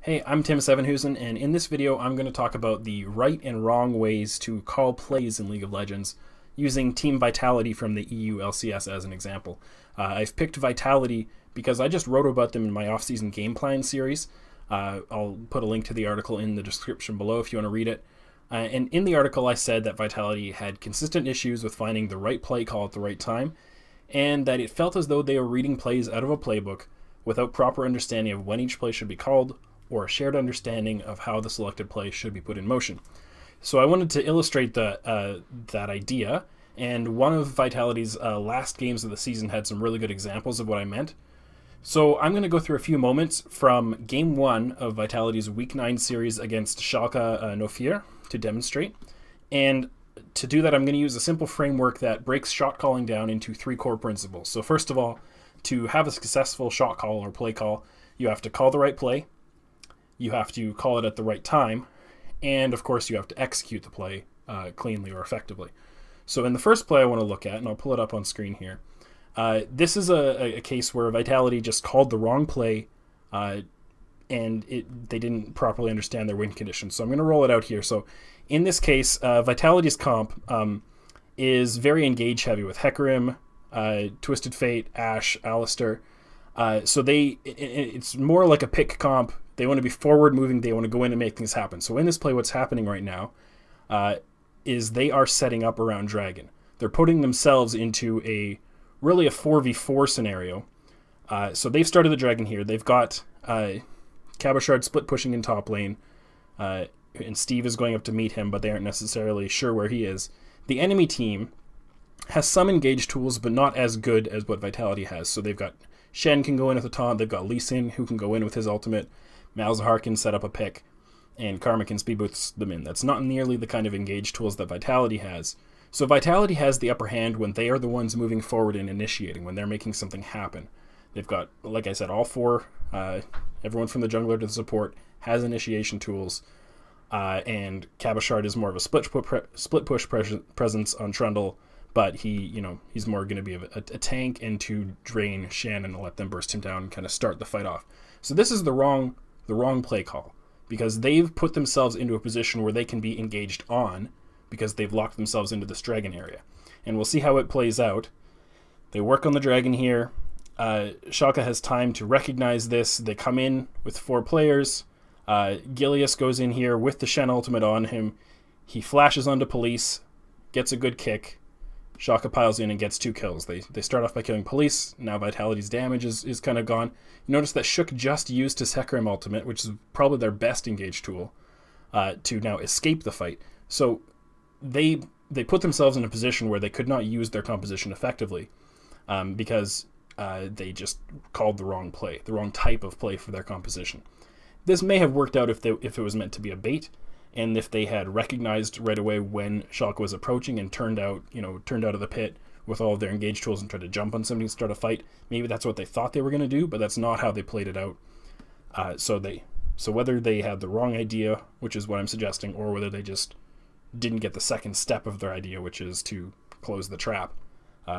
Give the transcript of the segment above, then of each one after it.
Hey, I'm Tim Sevenhuysen, and in this video I'm going to talk about the right and wrong ways to call plays in League of Legends using Team Vitality from the EU LCS as an example. I've picked Vitality because I just wrote about them in my off-season game plan series. I'll put a link to the article in the description below if you want to read it. And in the article I said that Vitality had consistent issues with finding the right play call at the right time, and that it felt as though they were reading plays out of a playbook without proper understanding of when each play should be called, or a shared understanding of how the selected play should be put in motion. So I wanted to illustrate that idea, and one of Vitality's last games of the season had some really good examples of what I meant. So I'm going to go through a few moments from Game 1 of Vitality's Week 9 series against Schalke 04 to demonstrate. And to do that, I'm going to use a simple framework that breaks shot calling down into three core principles. So first of all, to have a successful shot call or play call, you have to call the right play, you have to call it at the right time, and of course you have to execute the play cleanly or effectively. So in the first play I want to look at, and I'll pull it up on screen here, this is a case where Vitality just called the wrong play and they didn't properly understand their win conditions. So I'm going to roll it out here. So in this case, Vitality's comp is very engage heavy with Hecarim, Twisted Fate, Ashe, Alistair. So it's more like a pick comp. They want to be forward moving. They want to go in and make things happen. So in this play, what's happening right now is they are setting up around Dragon. They're putting themselves into really a 4v4 scenario. So they've started the Dragon here. They've got Cabashard split pushing in top lane, and Steve is going up to meet him, but they aren't necessarily sure where he is. The enemy team has some engaged tools, but not as good as what Vitality has. So they've got Shen can go in at the taunt, they've got Lee Sin who can go in with his ultimate, Malzahar can set up a pick, and Karma can speed boost them in. That's not nearly the kind of engaged tools that Vitality has. So Vitality has the upper hand when they are the ones moving forward and initiating, when they're making something happen. They've got, like I said, all four, everyone from the jungler to the support has initiation tools, and Cabashard is more of a split push presence on Trundle, but he's more going to be a tank and to drain Shen and let them burst him down and kind of start the fight off. So this is the wrong play call, because they've put themselves into a position where they can be engaged on, because they've locked themselves into this Dragon area. And we'll see how it plays out. They work on the Dragon here. Schalke has time to recognize this. They come in with 4 players. Gilius goes in here with the Shen ultimate on him. He flashes onto Police, gets a good kick. Schalke piles in and gets 2 kills. They start off by killing Police. Now Vitality's damage is kind of gone. You notice that Shook just used his Hecarim ultimate, which is probably their best engaged tool, to now escape the fight. So they put themselves in a position where they could not use their composition effectively because they just called the wrong play, the wrong type of play for their composition. This may have worked out if it was meant to be a bait, and if they had recognized right away when Schalke was approaching and turned out of the pit with all of their engaged tools and tried to jump on somebody and start a fight. Maybe that's what they thought they were going to do, but that's not how they played it out. So whether they had the wrong idea, which is what I'm suggesting, or whether they just didn't get the second step of their idea, which is to close the trap,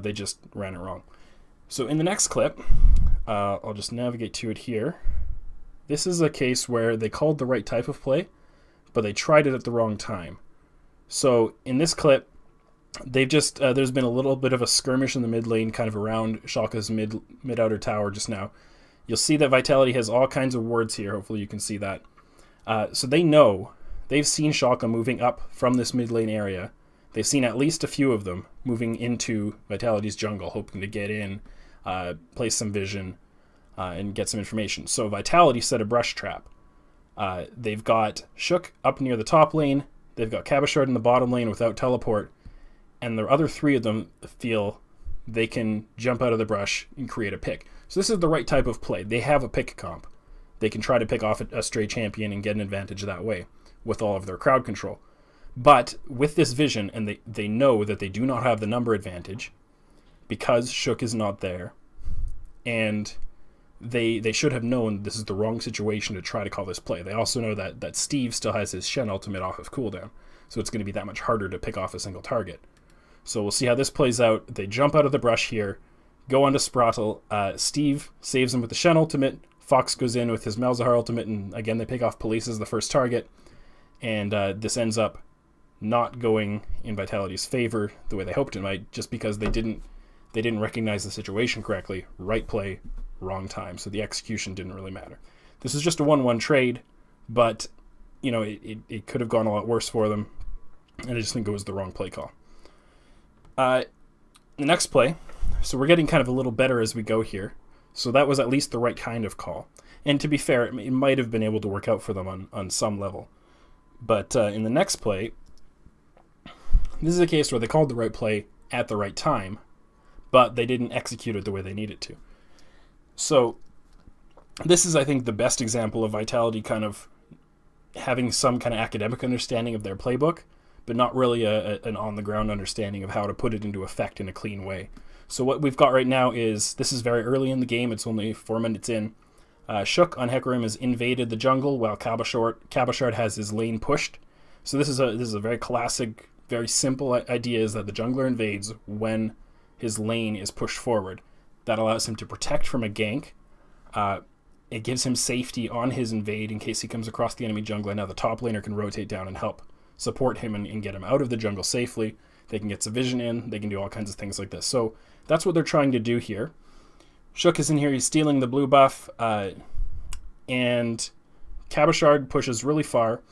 they just ran it wrong. So in the next clip, I'll just navigate to it here. This is a case where they called the right type of play, but they tried it at the wrong time. So in this clip, they've just there's been a little bit of a skirmish in the mid lane, kind of around Schalke's mid outer tower just now. You'll see that Vitality has all kinds of wards here. Hopefully you can see that. So they've seen Schalke moving up from this mid lane area. They've seen at least a few of them moving into Vitality's jungle, hoping to get in, place some vision, and get some information. So Vitality set a brush trap. They've got Shook up near the top lane, they've got Cabashard in the bottom lane without teleport, and the other 3 of them feel they can jump out of the brush and create a pick. So this is the right type of play. They have a pick comp. They can try to pick off a stray champion and get an advantage that way with all of their crowd control. But with this vision, and they know that they do not have the number advantage because Shook is not there, and they should have known this is the wrong situation to try to call this play. They also know that Steve still has his Shen ultimate off of cooldown, so it's going to be that much harder to pick off a single target. So we'll see how this plays out. They jump out of the brush here, go onto Sprattle. Steve saves him with the Shen ultimate, Fox goes in with his Malzahar ultimate, and again they pick off Police as the first target, and this ends up not going in Vitality's favor the way they hoped it might, just because they didn't recognize the situation correctly. Right play, wrong time, so the execution didn't really matter. This is just a 1-1 trade, but you know, it could have gone a lot worse for them, and I just think it was the wrong play call. The next play, so we're getting kind of a little better as we go here. So that was at least the right kind of call. And to be fair, it might have been able to work out for them on some level. But in the next play, this is a case where they called the right play at the right time, but they didn't execute it the way they needed to. So this is, I think, the best example of Vitality kind of having some kind of academic understanding of their playbook, but not really an on-the-ground understanding of how to put it into effect in a clean way. So what we've got right now is, this is very early in the game, it's only 4 minutes in. Shook on Hecarim has invaded the jungle while Cabochard has his lane pushed. So this is a very classic, very simple idea, is that the jungler invades when his lane is pushed forward. That allows him to protect from a gank. It gives him safety on his invade in case he comes across the enemy jungler. Now the top laner can rotate down and help support him and get him out of the jungle safely. They can get some vision in. They can do all kinds of things like this. So that's what they're trying to do here. Shook is in here. He's stealing the blue buff. And Cabochard pushes really far.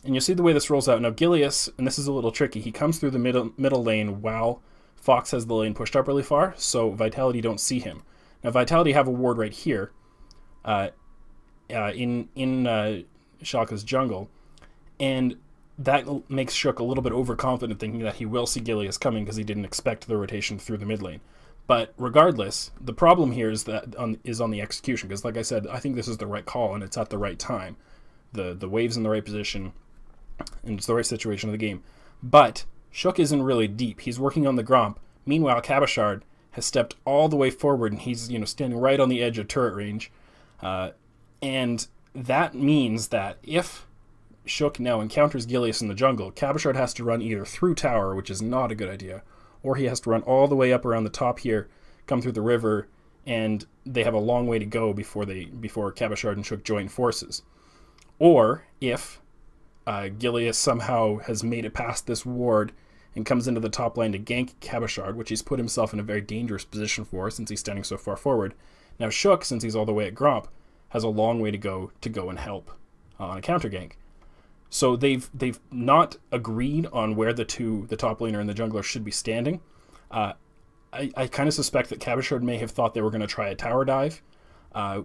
And you'll see the way this rolls out. Now Gilius, and this is a little tricky, he comes through the middle lane while Fox has the lane pushed up really far, so Vitality don't see him. Now Vitality have a ward right here in Schalke's jungle. And that makes Shook a little bit overconfident, thinking that he will see Gilius coming because he didn't expect the rotation through the mid lane. But regardless, the problem here is that on the execution, because like I said, I think this is the right call and it's at the right time. The wave's in the right position and it's the right situation of the game. But Shook isn't really deep. He's working on the Gromp. Meanwhile, Cabochard has stepped all the way forward and he's standing right on the edge of turret range. And that means that if Shook now encounters Gilius in the jungle, Cabochard has to run either through tower, which is not a good idea, or he has to run all the way up around the top here, come through the river, and they have a long way to go before Cabochard and Shook join forces. Or if Gilius somehow has made it past this ward and comes into the top lane to gank Cabochard, which he's put himself in a very dangerous position for since he's standing so far forward. Now Shook, since he's all the way at Gromp, has a long way to go and help on a counter gank. So they've not agreed on where the top laner and the jungler should be standing. I kind of suspect that Cabochard may have thought they were going to try a tower dive,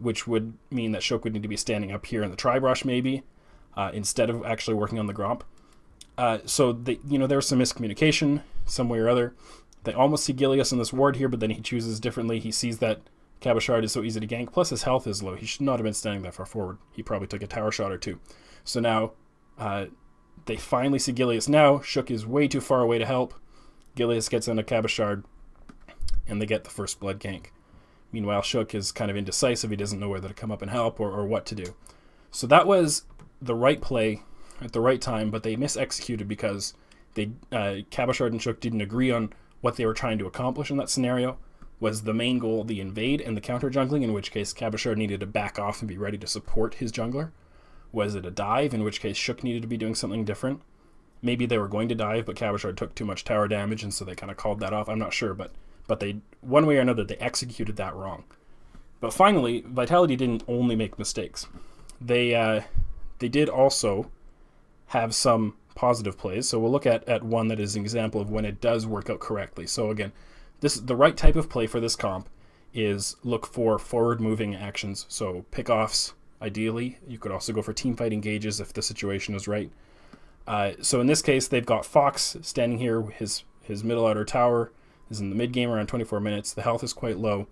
which would mean that Shook would need to be standing up here in the tri-brush maybe, instead of actually working on the Gromp. So there was some miscommunication some way or other. They almost see Gilius in this ward here, but then he chooses differently. He sees that Cabochard is so easy to gank, plus his health is low. He should not have been standing that far forward. He probably took a tower shot or two. So now they finally see Gilius. Now Shook is way too far away to help. Gilius gets into Cabochard, and they get the first blood gank. Meanwhile, Shook is kind of indecisive. He doesn't know whether to come up and help or what to do. So that was the right play at the right time, but they mis-executed because Cabochard and Shook didn't agree on what they were trying to accomplish in that scenario. Was the main goal the invade and the counter jungling, in which case Cabochard needed to back off and be ready to support his jungler? Was it a dive, in which case Shook needed to be doing something different? Maybe they were going to dive, but Cabochard took too much tower damage, and so they kind of called that off. I'm not sure, but they, one way or another, they executed that wrong. But finally, Vitality didn't only make mistakes. They did also have some positive plays. So we'll look at one that is an example of when it does work out correctly. So again, the right type of play for this comp is look for forward-moving actions. So pick-offs, ideally. You could also go for teamfight engages if the situation is right. So in this case, they've got Fox standing here. His middle outer tower is in the mid game around 24 minutes. The health is quite low.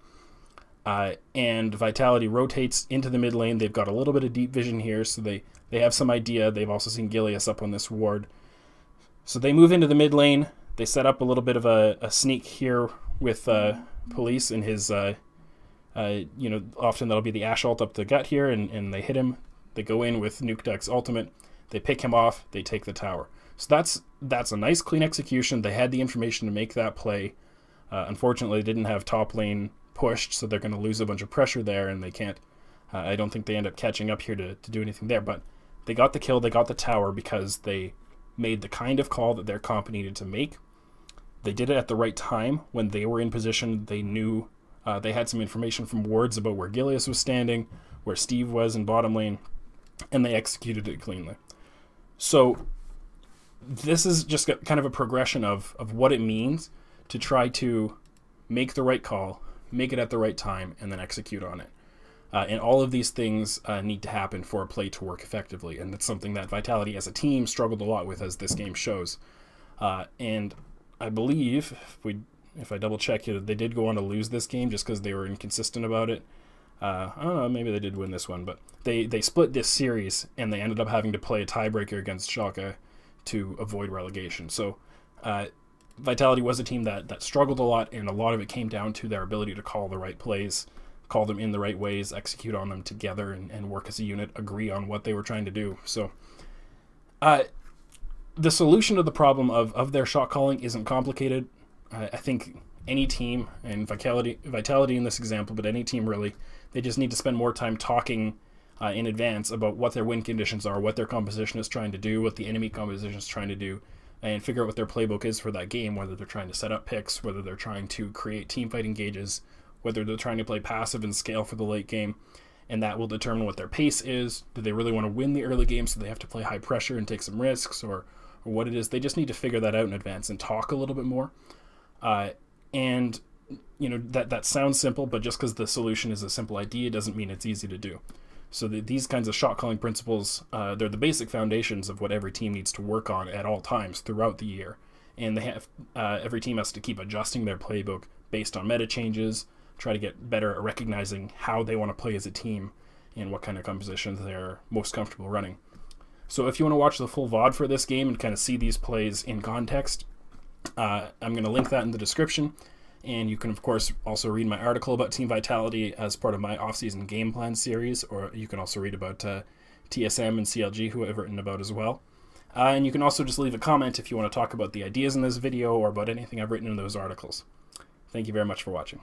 And Vitality rotates into the mid lane. They've got a little bit of deep vision here, so they have some idea. They've also seen Gilius up on this ward. So they move into the mid lane. They set up a little bit of a sneak here with Police and his, often that'll be the Ash ult up the gut here, and they hit him. They go in with Nuke Duck's ultimate. They pick him off. They take the tower. So that's a nice, clean execution. They had the information to make that play. Unfortunately, they didn't have top lane pushed, so they're going to lose a bunch of pressure there, and they can't I don't think they end up catching up here to do anything there, but they got the kill, they got the tower because they made the kind of call that their comp needed to make. They did it at the right time when they were in position. They knew they had some information from wards about where Gilius was standing, where Steve was in bottom lane, and they executed it cleanly. So this is just kind of a progression of what it means to try to make the right call, make it at the right time, and then execute on it. And all of these things need to happen for a play to work effectively, and that's something that Vitality as a team struggled a lot with, as this game shows. And I believe, if I double check it, they did go on to lose this game just because they were inconsistent about it. I don't know, maybe they did win this one, but they split this series, and they ended up having to play a tiebreaker against Schalke to avoid relegation. So Vitality was a team that struggled a lot, and a lot of it came down to their ability to call the right plays, call them in the right ways, execute on them together, and work as a unit, agree on what they were trying to do. So the solution to the problem of their shot calling isn't complicated. I think any team, and Vitality in this example, but any team really, they just need to spend more time talking in advance about what their win conditions are, what their composition is trying to do, what the enemy composition is trying to do, and figure out what their playbook is for that game, whether they're trying to set up picks, whether they're trying to create teamfight engages, whether they're trying to play passive and scale for the late game, and that will determine what their pace is. Do they really want to win the early game so they have to play high pressure and take some risks, or what it is? They just need to figure that out in advance and talk a little bit more. And you know, that sounds simple, but just because the solution is a simple idea doesn't mean it's easy to do. So these kinds of shot calling principles, they're the basic foundations of what every team needs to work on at all times throughout the year. And they have every team has to keep adjusting their playbook based on meta changes, try to get better at recognizing how they want to play as a team and what kind of compositions they're most comfortable running. So if you want to watch the full VOD for this game and kind of see these plays in context, I'm going to link that in the description. And you can, of course, also read my article about Team Vitality as part of my off-season game plan series, or you can also read about TSM and CLG, who I've written about as well. And you can also just leave a comment if you want to talk about the ideas in this video or about anything I've written in those articles. Thank you very much for watching.